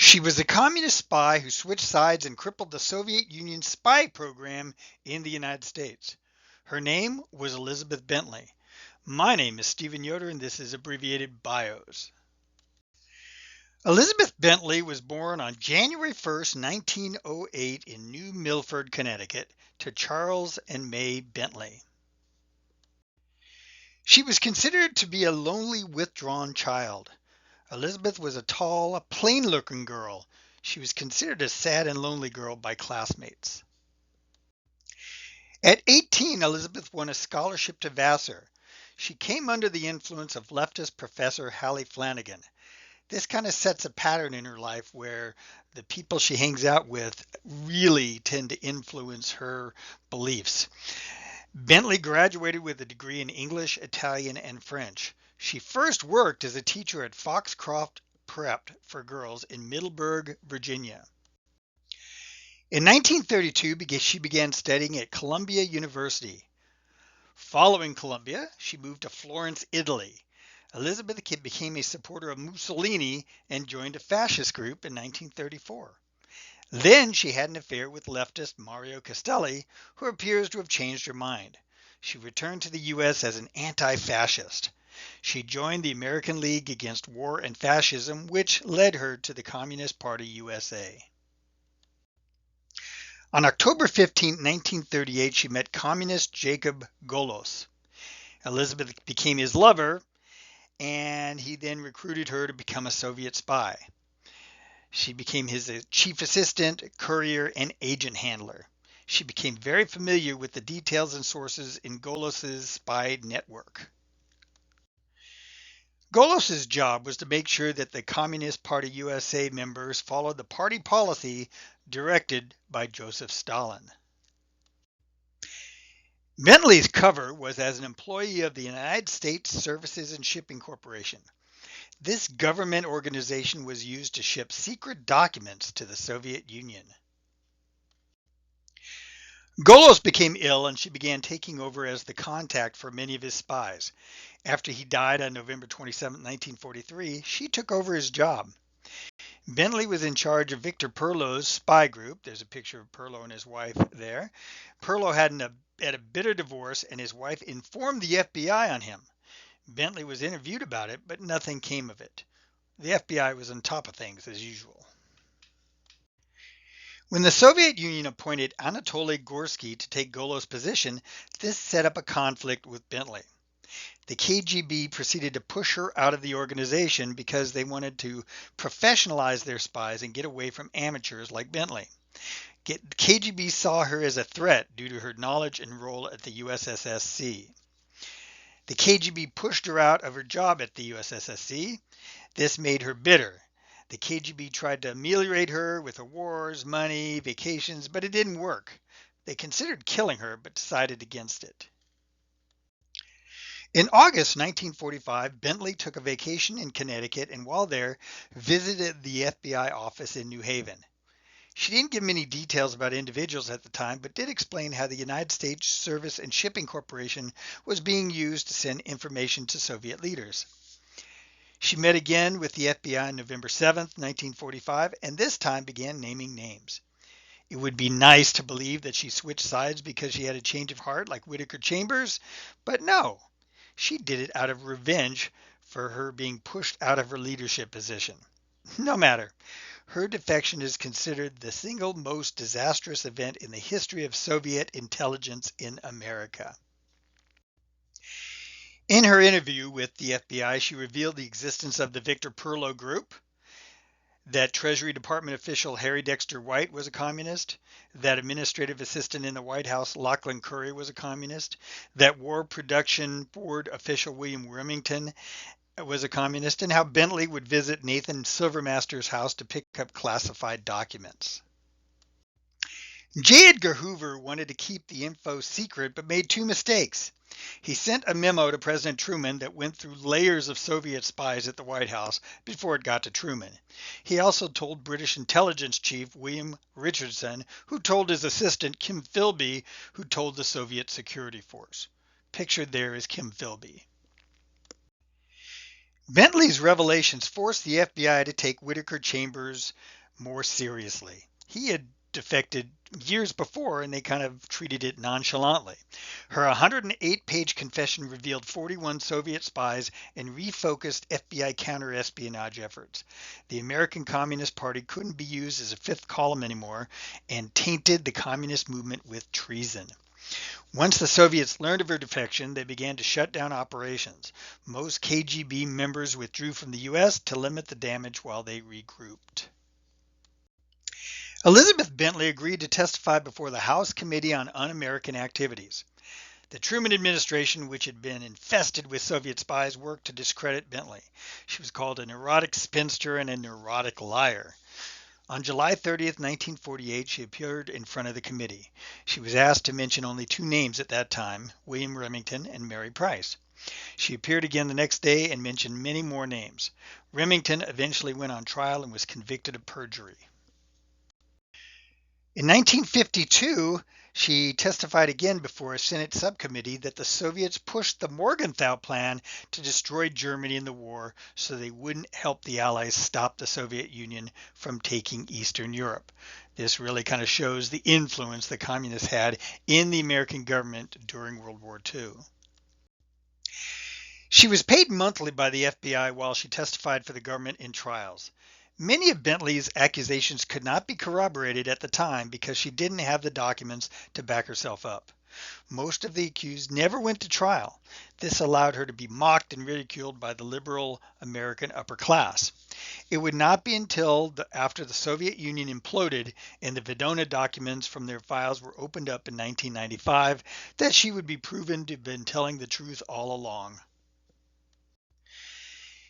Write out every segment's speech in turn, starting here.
She was a communist spy who switched sides and crippled the Soviet Union spy program in the United States. Her name was Elizabeth Bentley. My name is Stephen Yoder, and this is Abbreviated Bios. Elizabeth Bentley was born on January 1st, 1908 in New Milford, Connecticut, to Charles and May Bentley. She was considered to be a lonely, withdrawn child. Elizabeth was a tall, plain-looking girl. She was considered a sad and lonely girl by classmates. At 18, Elizabeth won a scholarship to Vassar. She came under the influence of leftist professor Hallie Flanagan. This kind of sets a pattern in her life where the people she hangs out with really tend to influence her beliefs. Bentley graduated with a degree in English, Italian, and French. She first worked as a teacher at Foxcroft Prep for girls in Middleburg, Virginia. In 1932, she began studying at Columbia University. Following Columbia, she moved to Florence, Italy. Elizabeth became a supporter of Mussolini and joined a fascist group in 1934. Then she had an affair with leftist Mario Castelli, who appears to have changed her mind. She returned to the U.S. as an anti-fascist. She joined the American League Against War and Fascism, which led her to the Communist Party USA. On October 15, 1938, she met communist Jacob Golos. Elizabeth became his lover, and he then recruited her to become a Soviet spy. She became his chief assistant, courier, and agent handler. She became very familiar with the details and sources in Golos's spy network. Golos's job was to make sure that the Communist Party USA members followed the party policy directed by Joseph Stalin. Bentley's cover was as an employee of the United States Services and Shipping Corporation. This government organization was used to ship secret documents to the Soviet Union. Golos became ill and she began taking over as the contact for many of his spies. After he died on November 27, 1943, she took over his job. Bentley was in charge of Victor Perlot's spy group. There's a picture of Perlot and his wife there. Perlot had a bitter divorce, and his wife informed the FBI on him. Bentley was interviewed about it, but nothing came of it. The FBI was on top of things as usual. When the Soviet Union appointed Anatoly Gorsky to take Golos's position, this set up a conflict with Bentley. The KGB proceeded to push her out of the organization because they wanted to professionalize their spies and get away from amateurs like Bentley. The KGB saw her as a threat due to her knowledge and role at the USSC. The KGB pushed her out of her job at the USSC. This made her bitter. The KGB tried to ameliorate her with awards, money, vacations, but it didn't work. They considered killing her, but decided against it. In August 1945, Bentley took a vacation in Connecticut and while there, visited the FBI office in New Haven. She didn't give many details about individuals at the time, but did explain how the United States Service and Shipping Corporation was being used to send information to Soviet leaders. She met again with the FBI on November 7th, 1945, and this time began naming names. It would be nice to believe that she switched sides because she had a change of heart like Whittaker Chambers, but no. She did it out of revenge for her being pushed out of her leadership position. No matter. Her defection is considered the single most disastrous event in the history of Soviet intelligence in America. In her interview with the FBI, she revealed the existence of the Victor Perlot group, that Treasury Department official Harry Dexter White was a communist, that administrative assistant in the White House Lachlan Curry was a communist, that War Production Board official William Remington was a communist, and how Bentley would visit Nathan Silvermaster's house to pick up classified documents. J. Edgar Hoover wanted to keep the info secret but made two mistakes. He sent a memo to President Truman that went through layers of Soviet spies at the White House before it got to Truman. He also told British intelligence chief William Richardson, who told his assistant Kim Philby, who told the Soviet security force. Pictured there is Kim Philby. Bentley's revelations forced the FBI to take Whittaker Chambers' more seriously. He had defected years before and they kind of treated it nonchalantly. Her 108-page confession revealed 41 Soviet spies and refocused FBI counter-espionage efforts. The American Communist Party couldn't be used as a fifth column anymore and tainted the communist movement with treason. Once the Soviets learned of her defection, they began to shut down operations. Most KGB members withdrew from the US to limit the damage while they regrouped. Elizabeth Bentley agreed to testify before the House Committee on Un-American Activities. The Truman administration, which had been infested with Soviet spies, worked to discredit Bentley. She was called a neurotic spinster and a neurotic liar. On July 30th, 1948, she appeared in front of the committee. She was asked to mention only two names at that time, William Remington and Mary Price. She appeared again the next day and mentioned many more names. Remington eventually went on trial and was convicted of perjury. In 1952, she testified again before a Senate subcommittee that the Soviets pushed the Morgenthau Plan to destroy Germany in the war so they wouldn't help the Allies stop the Soviet Union from taking Eastern Europe. This really kind of shows the influence the communists had in the American government during World War II. She was paid monthly by the FBI while she testified for the government in trials. Many of Bentley's accusations could not be corroborated at the time because she didn't have the documents to back herself up. Most of the accused never went to trial. This allowed her to be mocked and ridiculed by the liberal American upper class. It would not be until after the Soviet Union imploded and the Vidona documents from their files were opened up in 1995 that she would be proven to have been telling the truth all along.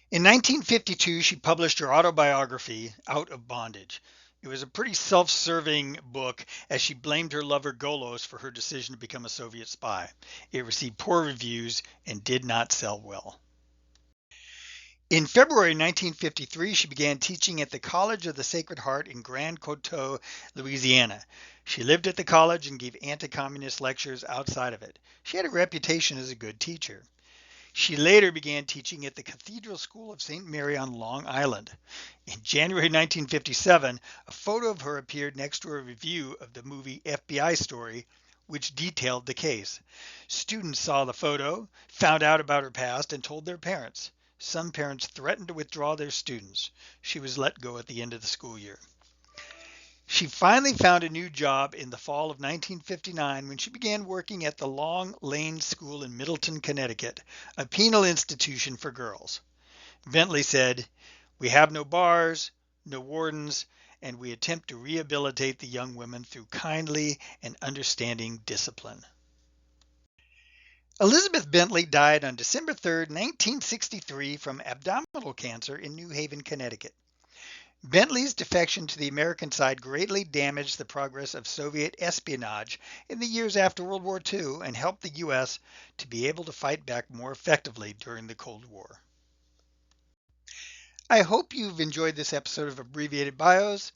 In 1952, she published her autobiography, Out of Bondage. It was a pretty self-serving book as she blamed her lover Golos for her decision to become a Soviet spy. It received poor reviews and did not sell well. In February 1953, she began teaching at the College of the Sacred Heart in Grand Coteau, Louisiana. She lived at the college and gave anti-communist lectures outside of it. She had a reputation as a good teacher. She later began teaching at the Cathedral School of St. Mary on Long Island. In January 1957, a photo of her appeared next to a review of the movie FBI Story, which detailed the case. Students saw the photo, found out about her past, and told their parents. Some parents threatened to withdraw their students. She was let go at the end of the school year. She finally found a new job in the fall of 1959 when she began working at the Long Lane School in Middleton, Connecticut, a penal institution for girls. Bentley said, "We have no bars, no wardens, and we attempt to rehabilitate the young women through kindly and understanding discipline." Elizabeth Bentley died on December 3, 1963 from abdominal cancer in New Haven, Connecticut. Bentley's defection to the American side greatly damaged the progress of Soviet espionage in the years after World War II and helped the U.S. to be able to fight back more effectively during the Cold War. I hope you've enjoyed this episode of Abbreviated Bios.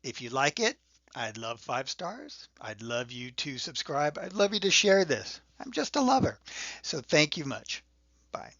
If you like it, I'd love 5 stars. I'd love you to subscribe. I'd love you to share this. I'm just a lover. So thank you much. Bye.